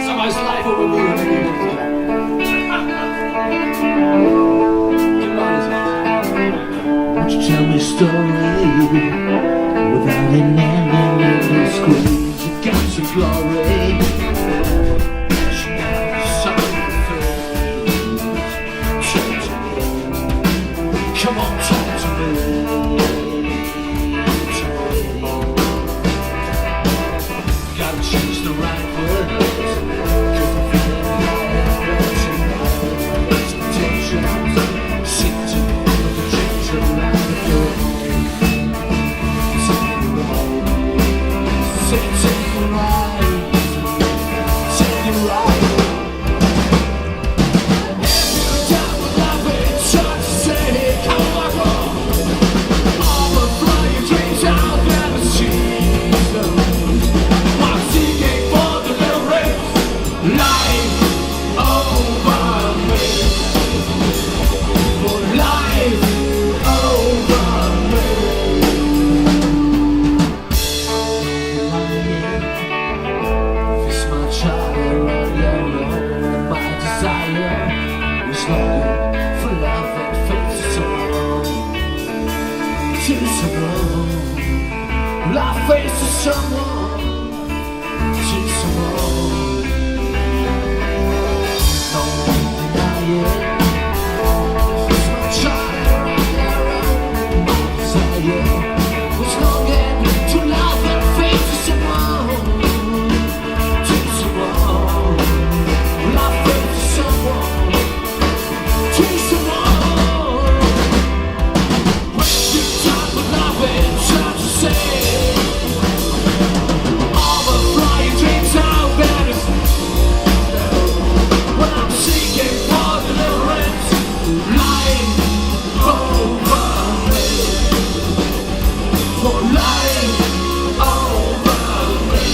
Somebody's life over me. Won't you tell me a story without an ending squeeze? You got some glory. Come on, talk to me. Gotta choose the right words. 'Cause I'm feeling like tonight. Expectations seem to be the dreams of life. Take it right. Take it right. Take it right. Every time I love it, try to say it. Come back home. All the flying dreams I'll never see. I'm seeking for the lyrics. Life over me. For life over me. It's my child on your own. My desire was longing for love and faith to someone. To someone. Love face to someone. To someone. No one deny it. It's my child on your own. My desire was longing to love and faith to someone. To someone. Love face to someone. To someone. Wasting time with love and try to say all the flying dreams I'll vanish. When I'm seeking for the lyrics, lying over me. For lying over me.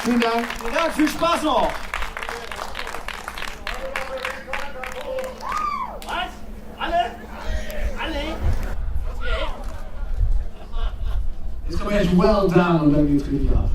Vielen Dank. Vielen Dank, viel Spaß noch. Was? Alle? Alle? Jetzt kommen wir echt well down, wenn wir jetzt richtig ab.